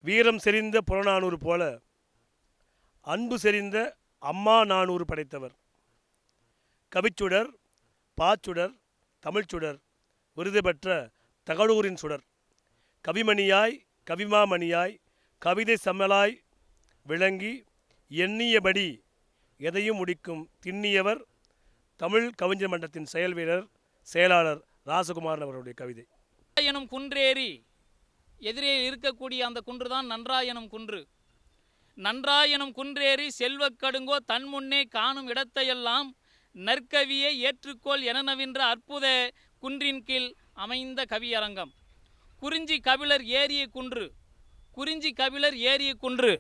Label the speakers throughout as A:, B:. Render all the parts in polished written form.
A: வீரம் செறிந்த புறநானூறு போல அன்பு செறிந்த அம்மா நானூறு படைத்தவர். கவிச்சுடர், பாச்சுடர், தமிழ்ச்சுடர், விருது பெற்ற தகடூரின் சுடர், கவிமணியாய் கவிமாமணியாய் கவிதை செம்மலாய் விளங்கி எண்ணியபடி எதையும் முடிக்கும் திண்ணியவர் தமிழ் கவிஞர் மன்றத்தின் செயல் வீரர் செயலாளர் ராசகுமாரன் அவருடைய கவிதை.
B: எனும் குன்றேறி எதிரே இருக்கக்கூடிய அந்த குன்றுதான் நன்றாயனும் குன்று. நன்றாயனும் குன்றேறி செல்வக்கடுங்கோ தன் முன்னே காணும் இடத்தையெல்லாம் நற்கவியை ஏற்றுக்கோள் என நவின்ற அற்புத குன்றின் கீழ் அமைந்த கவியரங்கம். குறிஞ்சி கபிலர் ஏறிய குன்று, குறிஞ்சி கபிலர் ஏறிய குன்று.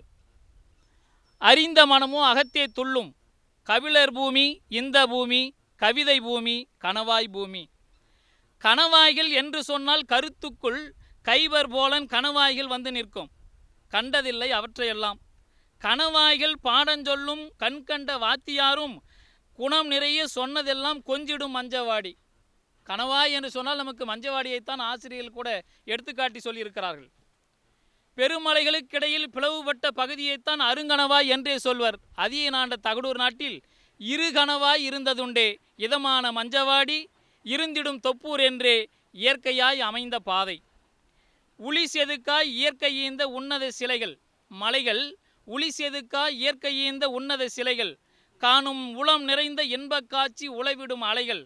B: அறிந்த மனமோ அகத்தே துள்ளும் கபிலர் பூமி இந்த பூமி கவிதை பூமி கணவாய் பூமி. கணவாய்கள் என்று சொன்னால் கருத்துக்குள் கைவர் போலன் கணவாய்கள் வந்து நிற்கும். கண்டதில்லை அவற்றையெல்லாம். கணவாய்கள் பாடஞ்சொல்லும் கண்கண்ட வாத்தியாரும் குணம் நிறைய சொன்னதெல்லாம் கொஞ்சிடும் மஞ்சவாடி. கணவாய் என்று சொன்னால் நமக்கு மஞ்சவாடியைத்தான் ஆசிரியர்கள் கூட எடுத்துக்காட்டி சொல்லியிருக்கிறார்கள். பெருமலைகளுக்கிடையில் பிளவுபட்ட பகுதியைத்தான் அருங்கணவாய் என்றே சொல்வர். அதியனாண்ட தகடூர் நாட்டில் இரு கணவாய் இருந்ததுண்டே, இதமான மஞ்சவாடி இருந்திடும் தொப்பூர் என்றே இயற்கையாய் அமைந்த பாதை. உளி செதுக்காய் இயற்கையீந்த உன்னத சிலைகள் மலைகள், உளி செதுக்காய் இயற்கையீந்த உன்னத சிலைகள், காணும் உளம் நிறைந்த இன்பக் காட்சி உழைவிடும் அலைகள்,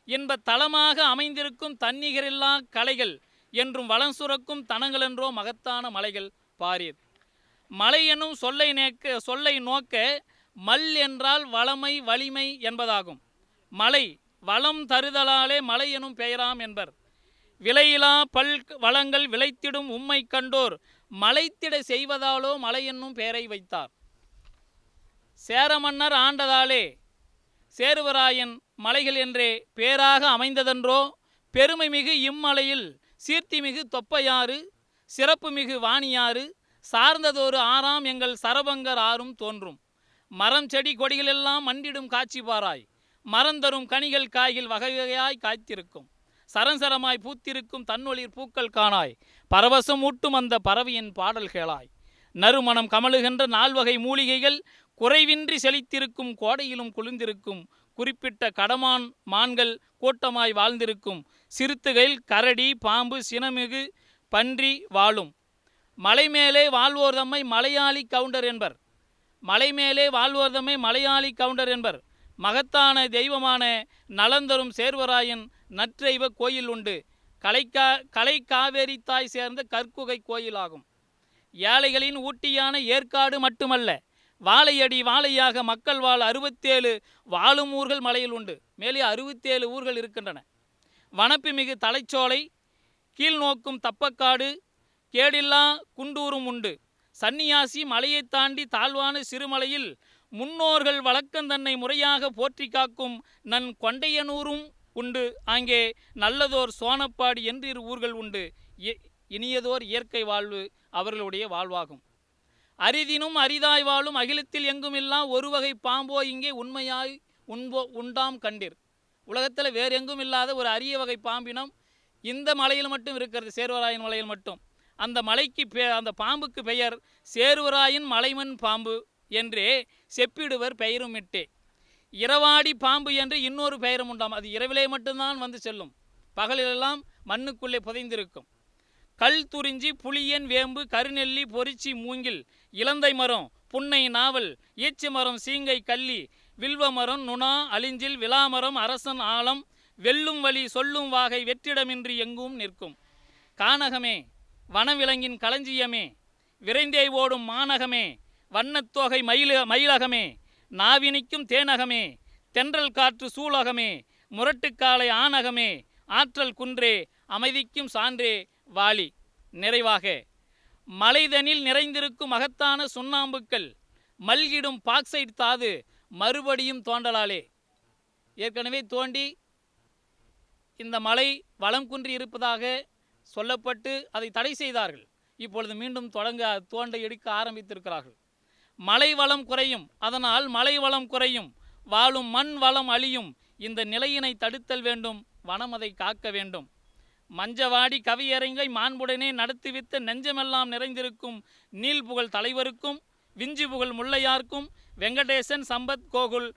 B: இன்ப தளமாக அமைந்திருக்கும் தன்னிகரில்லா கலைகள் என்றும் வளம் சுரக்கும் தனங்களென்றோ மகத்தான மலைகள் பாரீர். மலை எனும் சொல்லை நோக்க மல் என்றால் வளமை வலிமை என்பதாகும். மலை வளம் தருதலாலே மலை எனும் பெயராம் என்பர். விலையிலா பல் வளங்கள் விளைத்திடும் உம்மை கண்டோர் மலைத்திட செய்வதாலோ மலை என்னும் பெயரை வைத்தார். சேரமன்னர் ஆண்டதாலே சேர்வராயன் மலைகள் என்றே பேராக அமைந்ததென்றோ. பெருமை மிகு இம்மலையில் சீர்த்திமிகு தொப்பையாறு, சிறப்புமிகு வாணியாறு, சார்ந்ததொரு ஆறாம் எங்கள் சரபங்கர் ஆறும் தோன்றும். மரம் செடி கொடிகளெல்லாம் மண்டிடும் காட்சி பாராய், மரந்தரும் கனிகள் காய்கள் வகை வகையாய் காய்த்திருக்கும், சரசரமாய் பூத்திருக்கும் தன்னொளிர் பூக்கள் காணாய், பரவசம் ஊட்டும் அந்த பறவையின் பாடல் கேளாய். நறுமணம் கமழுகின்ற நால்வகை மூலிகைகள் குறைவின்றி செழித்திருக்கும், கோடையிலும் குளிர்ந்திருக்கும், குறிப்பிட்ட கடமான் மான்கள் கூட்டமாய் வாழ்ந்திருக்கும், சிறுத்தைகள் கரடி பாம்பு சினமிகு பன்றி வாழும். மலை மேலே வாழ்வோர் தம்மை மலையாளி கவுண்டர் என்பர். மலை மேலே வாழ்வோர் தம்மை மலையாளி கவுண்டர் என்பர். மகத்தான தெய்வமான நலந்தரும் சேர்வராயன் நற்றெய்வ கோயில் உண்டு. கலை காவேரி தாய் சேர்ந்த கற்குகை கோயிலாகும். ஏழைகளின் ஊட்டியான ஏற்காடு மட்டுமல்ல, வாழையடி வாழையாக மக்கள் வாழ் 67 வாழும் ஊர்கள் மலையில் உண்டு. மேலே 67 ஊர்கள் இருக்கின்றன. வனப்பு மிகு தலைச்சோலை, கீழ் நோக்கும் தப்பக்காடு, கேடில்லா குண்டூரும் உண்டு. சன்னியாசி மலையை தாண்டி தாழ்வான சிறுமலையில் முன்னோர்கள் வழக்கந்தன்னை முறையாக போற்றி காக்கும் நன் கொண்டையனூரும் உண்டு. அங்கே நல்லதோர் சோனப்பாடி என்றிரு ஊர்கள் உண்டு. இனியதோர் இயற்கை வாழ்வு அவர்களுடைய வாழ்வாகும். அரிதினும் அரிதாய் வாழும் அகிலத்தில் எங்குமில்லா ஒரு வகை பாம்போ இங்கே உண்மையாய் உண்டாம் கண்டீர். உலகத்தில் வேறு எங்கும் இல்லாத ஒரு அரிய வகை பாம்பினம் இந்த மலையில் மட்டும் இருக்கிறது, சேர்வராயன் மலையில் மட்டும். அந்த மலைக்கு அந்த பாம்புக்கு பெயர் சேர்வராயன் மலைமண் பாம்பு என்றே செப்பிடுவர் பெயரும் இட்டே. இரவாடி பாம்பு என்று இன்னொரு பெயரும் உண்டாம். அது இரவிலே மட்டும்தான் வந்து செல்லும், பகலிலெல்லாம் மண்ணுக்குள்ளே புதைந்திருக்கும். கல் துறிஞ்சி புளியன் வேம்பு கருநெல்லி பொறிச்சி மூங்கில் இலந்தை மரம் புன்னை நாவல் ஈச்சி மரம் சீங்கை கள்ளி வில்வ மரம் நுணா அலிஞ்சில் விலாமரம் அரசன் ஆலம் வெல்லும் வழி சொல்லும் வாகை வெற்றிடமின்றி எங்கும் நிற்கும். கானகமே வனவிலங்கின் களஞ்சியமே, விரைந்தே ஓடும் மாநகமே, வண்ணத்தொகை மயிலகமே, நாவினிக்கும் தேனகமே, தென்றல் காற்று சூலகமே, முரட்டுக்காலை ஆனகமே, ஆற்றல் குன்றே, அமைதிக்கும் சான்றே வாலி. நிறைவாக மலைதனில் நிறைந்திருக்கும் மகத்தான சுண்ணாம்புக்கள் மல்கிடும் பாக்சைட் தாது மறுபடியும் தோண்டலாலே. ஏற்கனவே தோண்டி இந்த மலை வளம் குன்றி இருப்பதாக சொல்லப்பட்டு அதை தடை செய்தார்கள். இப்பொழுது மீண்டும் தோண்ட எடுக்க ஆரம்பித்திருக்கிறார்கள். மலை வளம் குறையும், அதனால் மலை வளம் குறையும், வாழும் மண் வளம் அழியும். இந்த நிலையினை தடுத்தல் வேண்டும், வனம் அதை காக்க வேண்டும். மஞ்சவாடி கவியரங்கை மாண்புடனே நடத்திவித்த நெஞ்சமெல்லாம் நிறைந்திருக்கும் நீள்புகழ் தலைவருக்கும் விஞ்சி புகழ் முல்லையார்க்கும் வெங்கடேசன் சம்பத் கோகுல்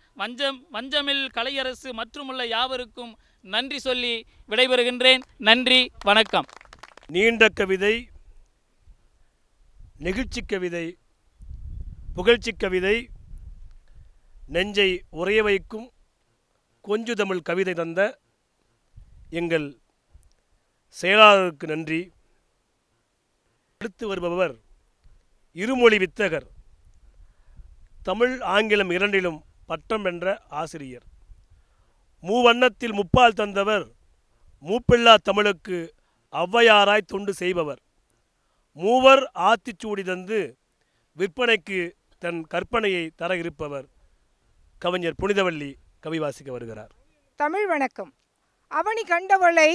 B: வஞ்சமில் கலையரசு மற்றுமுள்ள யாவருக்கும் நன்றி சொல்லி விடைபெறுகின்றேன். நன்றி, வணக்கம்.
A: நீண்ட கவிதை, நெகிழ்ச்சி கவிதை, புகழ்ச்சி கவிதை, நெஞ்சை உறைய வைக்கும் கொஞ்சு தமிழ் கவிதை தந்த எங்கள் செயலாளருக்கு நன்றி. அடுத்து வருபவர் இருமொழி வித்தகர், தமிழ் ஆங்கிலம் இரண்டிலும் பட்டம் வென்ற ஆசிரியர், மூவண்ணத்தில் முப்பால் தந்தவர், மூப்பில்லா தமிழுக்கு ஔவையாராய் தொண்டு செய்பவர், மூவர் ஆத்திச்சூடி தந்து விற்பனைக்கு தன் கற்பனையை தர இருப்பவர் கவிஞர் புனிதவள்ளி கவி வாசிக்க வருகிறார்.
C: தமிழ் வணக்கம். அவனி கண்டவளை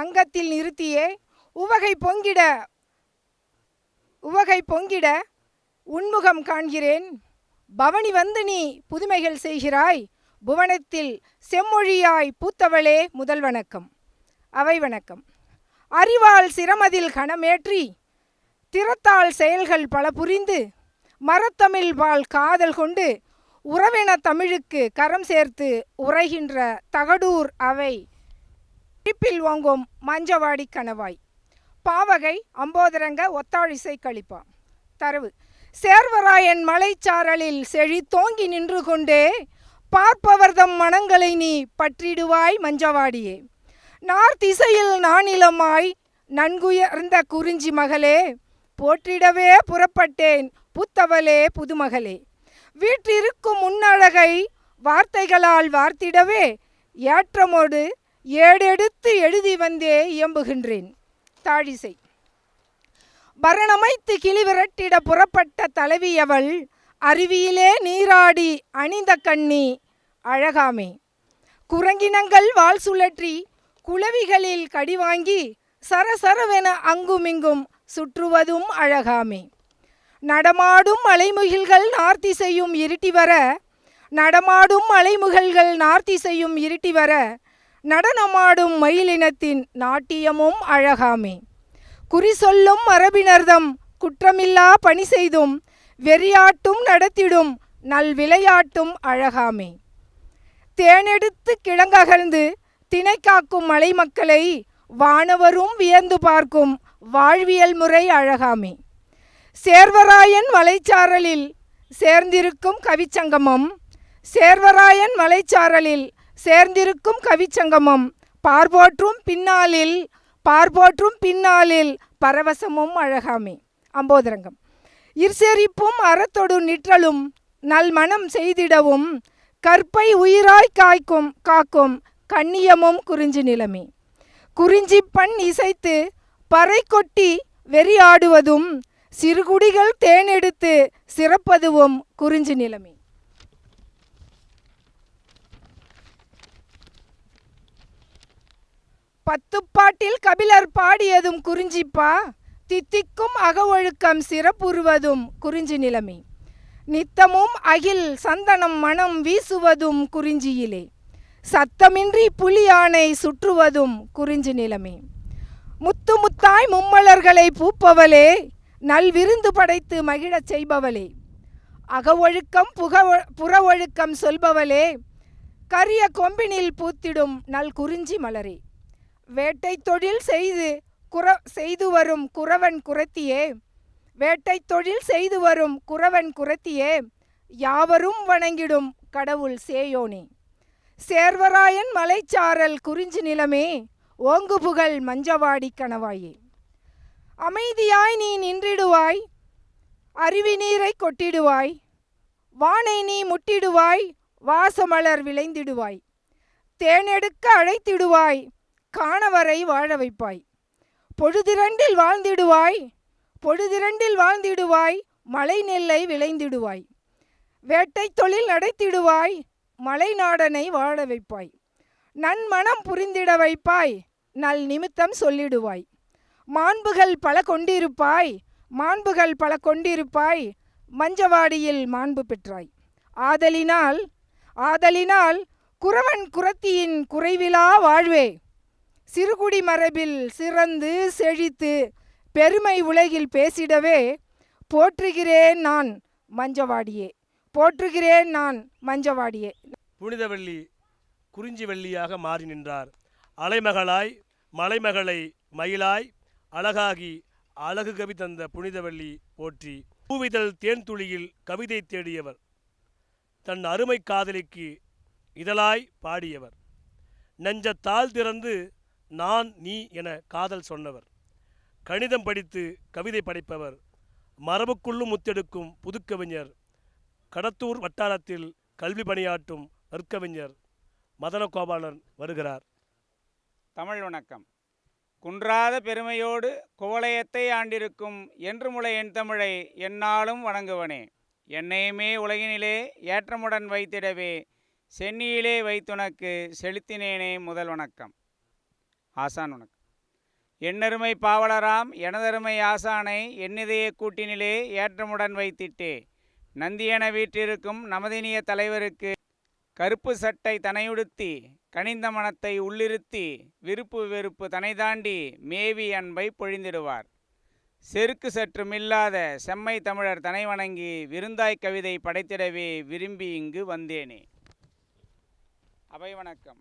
C: அங்கத்தில் நிறுத்தியே உவகை பொங்கிட உன்முகம் காண்கிறேன். பவனி வந்து நீ புதுமைகள் செய்கிறாய், புவனத்தில் செம்மொழியாய் பூத்தவளே முதல் வணக்கம். அவை வணக்கம். அறிவால் சிரமதில் கணமேற்றி திறத்தால் செயல்கள் பல புரிந்து மரத்தமிழ் வாழ் காதல் கொண்டு உறவென தமிழுக்கு கரம் சேர்த்து உரைகின்ற தகடூர் அவை பிடிப்பில் ஓங்கும் மஞ்சவாடி கணவாய். பாவகை அம்போதரங்க ஒத்தாழிசை கழிப்பா. தரவு: சேர்வராயன் மலைச்சாரலில் செழித்தோங்கி நின்று கொண்டே பார்ப்பவர்தம் மனங்களை நீ பற்றிடுவாய் மஞ்சவாடியே. நார்த்திசையில் நானிலமாய் நன்குயர்ந்த குறிஞ்சி மகளே, போற்றிடவே புறப்பட்டேன் பூத்தவளே புதுமகளே. வீற்றிருக்கும் முன்னழகை வார்த்தைகளால் வார்த்திடவே ஏற்றமோடு ஏடெடுத்து எழுதி வந்தே இயம்புகின்றேன். தாழிசை: பரணமைத்து கிளிவிரட்டிட புறப்பட்ட தலைவியவள் அருவியிலே நீராடி அணிந்த கண்ணி அழகாமே. குரங்கினங்கள் வால் சுழற்றி குளவிகளில் கடிவாங்கி சரசரவென அங்குமிங்கும் சுற்றுவதும் அழகாமே. நடமாடும் அலைமுகில்கள் நார்த்திசையும் இருட்டி வர நடனமாடும் மயிலினத்தின் நாட்டியமும் அழகாமே. குறி சொல்லும் மரபினர்தம் குற்றமில்லா பணி செய்தும் வெறியாட்டும் நடத்திடும் நல் விளையாட்டும் அழகாமே. தேனெடுத்து கிழங்ககர்ந்து திணை காக்கும் மலை மக்களை வானவரும் வியந்து பார்க்கும் வாழ்வியல் முறை அழகாமே. சேர்வராயன் மலைச்சாரலில் சேர்ந்திருக்கும் கவிச்சங்கமம் பார்போற்றும் பின்னாளில் பரவசமும் அழகாமே. அம்போதரங்கம்: இர்செரிப்பும் அறத்தொடு நிற்றலும் நல்மணம் செய்திடவும் கற்பை உயிராய் காக்கும் கண்ணியமும் குறிஞ்சி நிலமே. குறிஞ்சி பண் இசைத்து பறை கொட்டி வெறியாடுவதும் சிறுகுடிகள் தேனெடுத்து சிறப்பதுவும் குறிஞ்சி நிலமே. பத்துப்பாட்டில் கபிலர் பாடியதும் குறிஞ்சிப்பா, தித்திக்கும் அகவொழுக்கம் சிறப்புறுவதும் குறிஞ்சி நிலமே. நித்தமும் அகில் சந்தனம் மனம் வீசுவதும் குறிஞ்சியிலே, சத்தமின்றி புலி யானை சுற்றுவதும் குறிஞ்சி நிலமே. முத்து முத்தாய் மும்மலர்களை பூப்பவளே, நல்விருந்து படைத்து மகிழச் செய்பவளே, அகவொழுக்கம் புறவொழுக்கம் சொல்பவளே, கரிய கொம்பினில் பூத்திடும் நல் குறிஞ்சி மலரே. வேட்டை தொழில் செய்து வரும் குறவன் குறத்தியே, யாவரும் வணங்கிடும் கடவுள் சேயோனே. சேர்வராயன் மலைச்சாரல் குறிஞ்சி நிலமே, ஓங்கு புகழ் மஞ்சவாடி கணவாயே. அமைதியாய் நீ நின்றிடுவாய், அருவி நீரை கொட்டிடுவாய், வானை நீ முட்டிடுவாய், வாசமலர் விளைந்திடுவாய், தேனெடுக்க அழைத்திடுவாய், காணவரை வாழ வைப்பாய், பொழுதிரண்டில் வாழ்ந்திடுவாய், மலை நெல்லை விளைந்திடுவாய், வேட்டை தொழில் நடத்திடுவாய், மலை நாடனை வாழ வைப்பாய், நன்மணம் புரிந்திட வைப்பாய், நல் நிமித்தம் சொல்லிடுவாய், மாண்புகள் பல கொண்டிருப்பாய், மஞ்சவாடியில் மாண்பு பெற்றாய். ஆதலினால் குறவன் குறத்தியின் குறைவிலா வாழ்வே, சிறுகுடி மரபில் சிறந்து செழித்து பெருமை உலகில் பேசிடவே போற்றுகிறேன் நான் மஞ்சவாடியே, போற்றுகிறேன் நான் மஞ்சவாடியே.
A: புனிதவள்ளி குறிஞ்சி வெள்ளியாக மாறி நின்றார். அலைமகளாய் மலைமகளை மயிலாய் அழகாகி அழகு கவி தந்த புனிதவள்ளி போற்றி. பூவிதழ் தேன்துளியில் கவிதை தேடியவர், தன் அருமை காதலிக்கு இதழாய் பாடியவர், நெஞ்சத்தால் திறந்து நான் நீ என காதல் சொன்னவர், கணிதம் படித்து கவிதை படைப்பவர், மரபுக்குள்ளும் முத்தெடுக்கும் புதுக்கவிஞர், கடத்தூர் வட்டாரத்தில் கல்வி பணியாற்றும் நற்கவிஞர் மதனகோபாலன் வருகிறார்.
D: தமிழ் வணக்கம். குன்றாத பெருமையோடு குவலயத்தை ஆண்டிருக்கும் என்று முளை என் தமிழை எந்நாளும் வணங்குவனே. என்னையுமே உலகினிலே ஏற்றமுடன் வைத்திடவே சென்னியிலே வைத்துனக்கு செலுத்தினேனே முதல் வணக்கம். ஆசான் வணக்கம். என்னருமை பாவலராம் எனதருமை ஆசானை என்னிதைய கூட்டினிலே ஏற்றமுடன் வைத்திட்டே நந்தியென வீற்றிருக்கும் நமதினிய தலைவருக்கு கருப்பு சட்டை தனையுடுத்தி கனிந்த மனத்தை உள்ளிருத்தி விருப்பு வெறுப்பு தனை தாண்டி மேவி அன்பை பொழிந்திடுவார். செருக்கு சற்றுமில்லாத செம்மை தமிழர் தனை வணங்கி விருந்தாய் கவிதை படைத்திடவே விரும்பி இங்கு வந்தேனே. அவை வணக்கம்.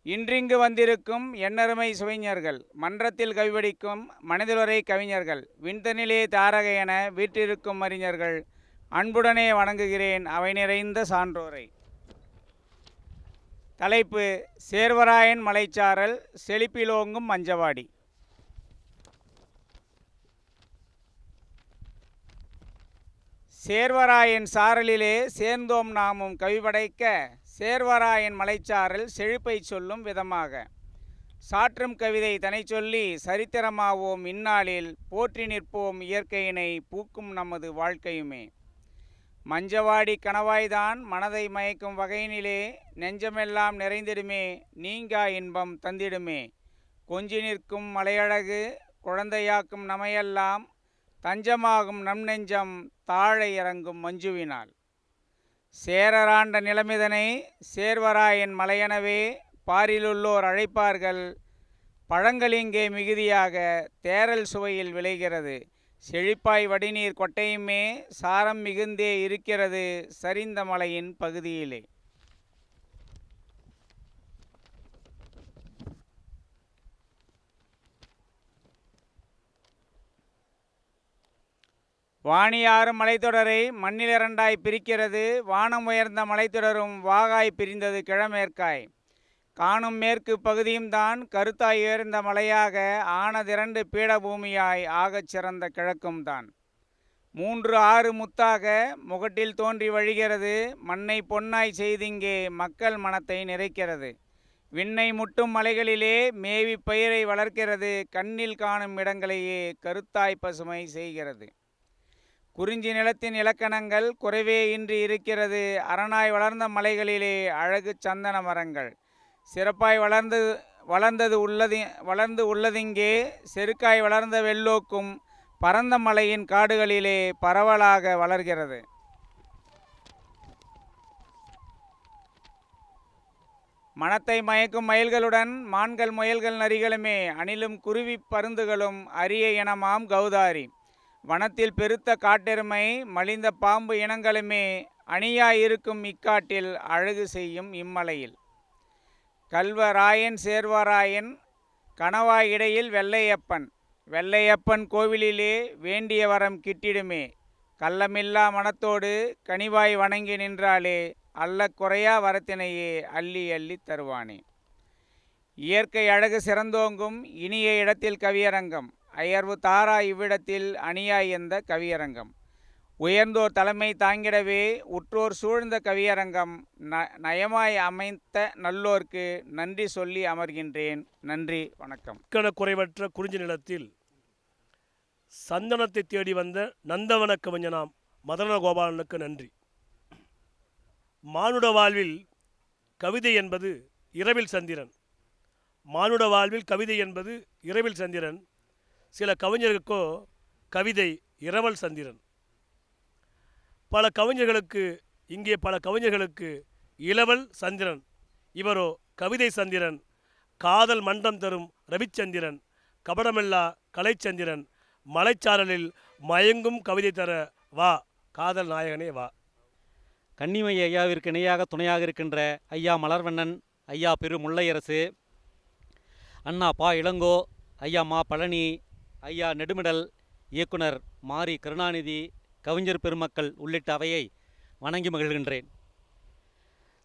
D: இன்றிங்கு வந்திருக்கும் எண்ணருமை சுவைஞர்கள், மன்றத்தில் கவிபடிக்கும் மனிதருரை கவிஞர்கள், விண்தனிலே தாரக என வீற்றிருக்கும் அறிஞர்கள், அன்புடனே வணங்குகிறேன் அவை நிறைந்த சான்றோரை. தலைப்பு: சேர்வராயன் மலைச்சாரல் செழிப்பிலோங்கும் மஞ்சவாடி. சேர்வராயன் சாரலிலே சேர்ந்தோம் நாமும் கவிபடைக்க, சேர்வராயன் மலைச்சாரல் செழிப்பை சொல்லும் விதமாக, சாற்றும் கவிதை தனை சொல்லி சரித்திரமாவோம் இந்நாளில், போற்றி நிற்போம் இயற்கையினை பூக்கும் நமது வாழ்க்கையுமே. மஞ்சவாடி கணவாய்தான் மனதை மயக்கும் வகையினிலே, நெஞ்சமெல்லாம் நிறைந்திடுமே நீங்கா இன்பம் தந்திடுமே. கொஞ்சி நிற்கும் மலையழகு குழந்தையாக்கும் நமையெல்லாம், தஞ்சமாகும் நம் நெஞ்சம் தாழ இறங்கும் மஞ்சுவினால். சேரராண்ட நிலமிதனை சேர்வராயன் மலையெனவே பாரிலுள்ளோர் அழைப்பார்கள், பழங்களிங்கே மிகுதியாக தேரல் சுவையில் விளைகிறது, செழிப்பாய் வடிநீர் கொட்டையுமே சாரம் மிகுந்தே இருக்கிறது சரிந்த மலையின் பகுதியிலே. வாணியாறும் மலைத்தொடரை மண்ணிலிரண்டாய் பிரிக்கிறது, வானம் உயர்ந்த மலைத்தொடரும் வாகாய் பிரிந்தது கிழமேற்காய். காணும் மேற்கு பகுதியும் தான் கருத்தாய் உயர்ந்த மலையாக ஆனதிரண்டு பீடபூமியாய் ஆகச் சிறந்த கிழக்கும் தான். 3 6 முத்தாக முகட்டில் தோன்றி வழிகிறது, மண்ணை பொன்னாய் செய்திங்கே மக்கள் மனத்தை நிறைக்கிறது. விண்ணை முட்டும் மலைகளிலே மேவி பயிரை வளர்க்கிறது, கண்ணில் காணும் இடங்களையே கருத்தாய் பசுமை செய்கிறது. குறிஞ்சி நிலத்தின் இலக்கணங்கள் குறைவே இன்றி இருக்கிறது, அரணாய் வளர்ந்த மலைகளிலே அழகு சந்தன மரங்கள் சிறப்பாய் வளர்ந்து உள்ளதிங்கே, செருக்காய் வளர்ந்த வெள்ளோக்கும் பரந்த மலையின் காடுகளிலே பரவலாக வளர்கிறது. மனத்தை மயக்கும் மயில்களுடன் மான்கள் முயல்கள் நரிகளுமே, அணிலும் குருவி பருந்துகளும் அரிய இனமாம் கௌதாரி, வனத்தில் பெருத்த காட்டெருமை மலிந்த பாம்பு இனங்களுமே அணியாயிருக்கும் இக்காட்டில் அழகு செய்யும் இம்மலையில். கல்வராயன் சேர்வராயன் கணவாய் இடையில் வெள்ளையப்பன், வெள்ளையப்பன் கோவிலிலே வேண்டிய வரம் கிட்டிடுமே, கள்ளமில்லா மனத்தோடு கனிவாய் வணங்கி நின்றாலே அல்ல குறையா வரத்தினையே அள்ளி அள்ளி தருவானே. இயற்கை அழகு சிறந்தோங்கும் இனிய இடத்தில் கவியரங்கம், அயர்வு தாரா இவ்விடத்தில் அணியாய் எந்த கவியரங்கம். உயர்ந்தோர் தலைமை தாங்கிடவே உற்றோர் சூழ்ந்த கவியரங்கம், நயமாய் அமைத்த நல்லோர்க்கு நன்றி சொல்லி அமர்கின்றேன். நன்றி, வணக்கம்.
A: குறைவற்ற குறிஞ்சி நிலத்தில் சந்தனத்தை தேடி வந்த நந்தவன கவிஞனாம் மதனகோபாலனுக்கு நன்றி. மானுட வாழ்வில் கவிதை என்பது இரவில் சந்திரன். மானுட வாழ்வில் கவிதை என்பது இரவில் சந்திரன். சில கவிஞர்களுக்கோ கவிதை இரவல் சந்திரன். பல கவிஞர்களுக்கு இளவல் சந்திரன், இவரோ கவிதை சந்திரன். காதல் மன்றம் தரும் ரவிச்சந்திரன், கபடமில்லா கலைச்சந்திரன், மலைச்சாரலில் மயங்கும் கவிதை தர வா காதல் நாயகனே வா.
E: கன்னிமை ஐயாவிற்கு இணையாக துணையாக இருக்கின்ற ஐயா மலர்வண்ணன், ஐயா பெரு முல்லையரசு, அண்ணா பா இளங்கோ, ஐயா மா பழனி, ஐயா நெடுமிடல், இயக்குனர் மாரி கருணாநிதி, கவிஞர் பெருமக்கள் உள்ளிட்ட அவையை வணங்கி மகிழ்கின்றேன்.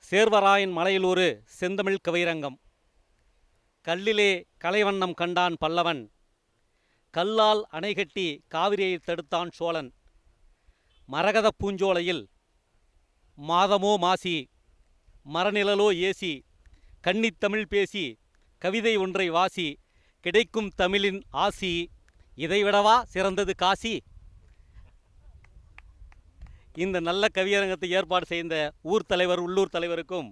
E: சேர்வராயன் மலையில் ஒரு செந்தமிழ் கவிரங்கம். கல்லிலே கலைவண்ணம் கண்டான் பல்லவன், கல்லால் அணைகட்டி காவிரியை தடுத்தான் சோழன். மரகத பூஞ்சோலையில் மாதமோ மாசி, மரநிழலோ ஏசி, கன்னித்தமிழ் பேசி கவிதை ஒன்றை வாசி, கிடைக்கும் தமிழின் ஆசி, இதைவிடவா சிறந்தது காசி. இந்த நல்ல கவியரங்கத்தை ஏற்பாடு செய்த ஊர் தலைவர், உள்ளூர் தலைவருக்கும்,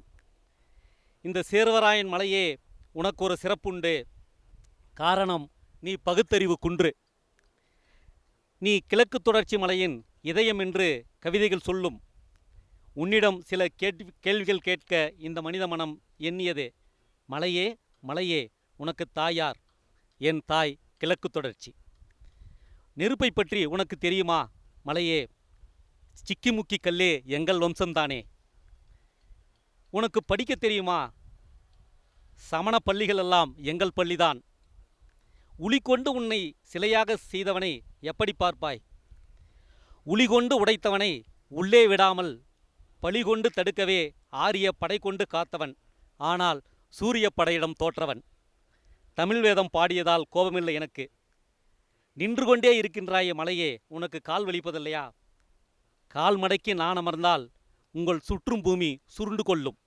E: இந்த சேர்வராயன் மலையே உனக்கு ஒரு சிறப்புண்டு. காரணம், நீ பகுத்தறிவு குன்று. நீ கிழக்கு தொடர்ச்சி மலையின் இதயம் என்று கவிதைகள் சொல்லும். உன்னிடம் சில கேள்விகள் கேட்க இந்த மனித மனம் எண்ணியது. மலையே மலையே உனக்கு தாயார்? என் தாய் கிழக்கு தொடர்ச்சி. நெருப்பை பற்றி உனக்கு தெரியுமா மலையே? சிக்கிமுக்கி கல்லே எங்கள் வம்சம்தானே. உனக்கு படிக்க தெரியுமா? சமண பள்ளிகள் எல்லாம் எங்கள் பள்ளிதான். உளி கொண்டு உன்னை சிலையாக செய்தவனை எப்படி பார்ப்பாய்? உளி கொண்டு உடைத்தவனை உள்ளே விடாமல் பழி கொண்டு தடுக்கவே ஆரிய படை கொண்டு காத்தவன். ஆனால் சூரிய படையிடம் தோற்றவன். தமிழ் வேதம் பாடியதால் கோபமில்லை எனக்கு. நின்று கொண்டே இருக்கின்றாய மலையே, உனக்கு கால் வலிப்பதில்லையா? கால் மடக்கி நான் அமர்ந்தால் உங்கள் சுற்றும் பூமி சுருண்டு கொள்ளும்.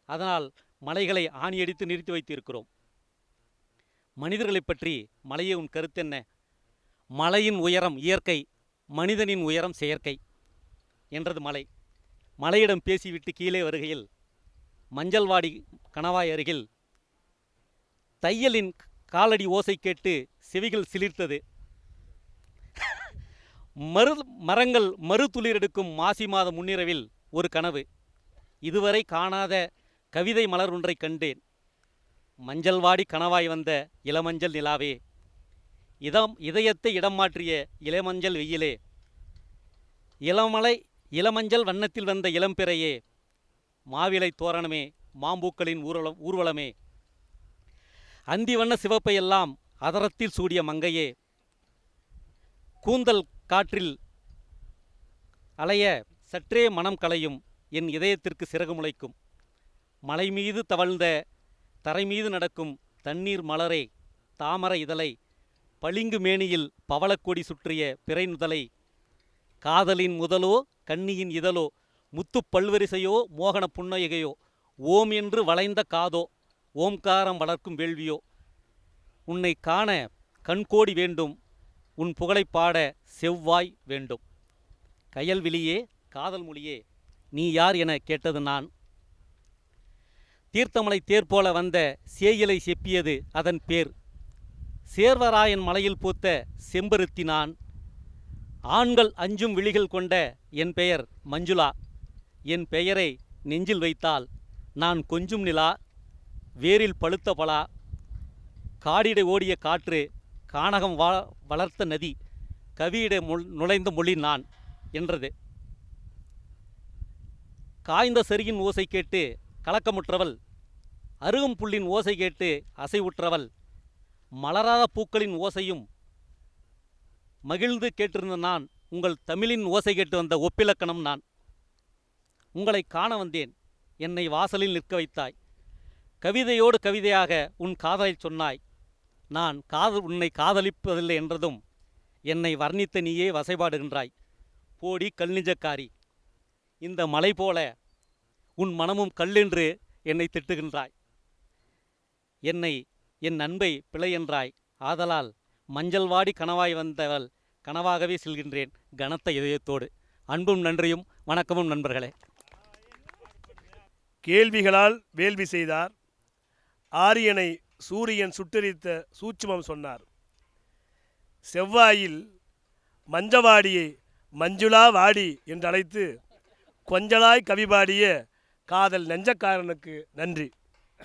E: அதனால் மலைகளை ஆணியடித்து நிறுத்தி வைத்திருக்கிறோம். மனிதர்களை பற்றி மலையே உன் கருத்தென்ன? மலையின் உயரம் இயற்கை, மனிதனின் உயரம் செயற்கை என்றது மலை. மலையிடம் பேசிவிட்டு கீழே வருகையில் மஞ்சள்வாடி கணவாய் அருகில் தையலின் காலடி ஓசை கேட்டு செவிகள் சிலிர்த்தது. மரங்கள் மறுதுளிரெடுக்கும் மாசி மாத முன்னிரவில் ஒரு கனவு. இதுவரை காணாத கவிதை மலர் ஒன்றை கண்டேன். மஞ்சள்வாடி கனவாய் வந்த இளமஞ்சள் நிலாவே, இதயத்தை இடம் மாற்றிய இளமஞ்சள் வெயிலே, இளமஞ்சள் வண்ணத்தில் வந்த இளம்பிறையே, மாவிலை தோரணமே, மாம்பூக்களின் ஊர்வலமே, அந்தி வண்ண சிவப்பையெல்லாம் அதரத்தில் சூடிய மங்கையே, கூந்தல் காற்றில் அலைய சற்றே மனம் களையும் என் இதயத்திற்கு சிறகு முளைக்கும். மலை மீது தவழ்ந்த தரை மீது நடக்கும் தண்ணீர் மலரே, தாமரை இதழை, பளிங்கு மேனியில் பவளக்கொடி சுற்றிய பிறை நுதலை, காதலின் முதலோ கண்ணியின் இதழோ, முத்துப் பல்வரிசையோ மோகன புன்னகையோ, ஓம் என்று வளைந்த காதோ, ஓம்காரம் வளர்க்கும் வேள்வியோ, உன்னை காண கண்கோடி வேண்டும், உன் புகழை பாட செவ்வாய் வேண்டும். கயல்விழியே, காதல் மொழியே, நீ யார் என கேட்டது நான். தீர்த்தமலை தேர்போல வந்த சேயிலை செப்பியது அதன் பேர். சேர்வராயன் மலையில் பூத்த செம்பருத்தி நான். ஆண்கள் அஞ்சும் விழிகள் கொண்ட என் பெயர் மஞ்சுளா. என் பெயரை நெஞ்சில் வைத்தால் நான் கொஞ்சும் நிலா, வேரில் பழுத்த பலா, காடிட ஓடிய காற்று, கானகம் வளர்த்த நதி, கவியிட நுழைந்த மொழி நான் என்றது. காய்ந்த சரியின் ஓசை கேட்டு கலக்கமுற்றவள், அருகும் புல்லின் ஓசை கேட்டு அசைவுற்றவள், மலராத பூக்களின் ஓசையும் மகிழ்ந்து கேட்டிருந்த நான் உங்கள் தமிழின் ஓசை கேட்டு வந்த ஒப்பிலக்கணம் நான். உங்களை காண வந்தேன், என்னை வாசலில் நிற்க வைத்தாய். கவிதையோடு கவிதையாக உன் காதலை சொன்னாய். நான் உன்னை காதலிப்பதில்லை என்றதும் என்னை வர்ணித்த நீயே வசைபாடுகின்றாய். போடி கல்நிஜக்காரி, இந்த மலை போல உன் மனமும் கல்லென்று என்னை திட்டுகின்றாய். என் அன்பை பிழை என்றாய். ஆதலால் மஞ்சள் வாடி கனவாய் வந்தவள் கனவாகவே செல்கின்றேன் கனத்த இதயத்தோடு. அன்பும் நன்றியும் வணக்கமும் நண்பர்களே.
A: கேள்விகளால் வேள்வி செய்தார். ஆரியனை சூரியன் சுட்டெரித்த சூட்சுமம் சொன்னார். செவ்வாயில் மஞ்சவாடியை மஞ்சுளா வாடி என்று அழைத்து கொஞ்சலாய் கவி பாடிய காதல் நெஞ்சக்காரனுக்கு நன்றி.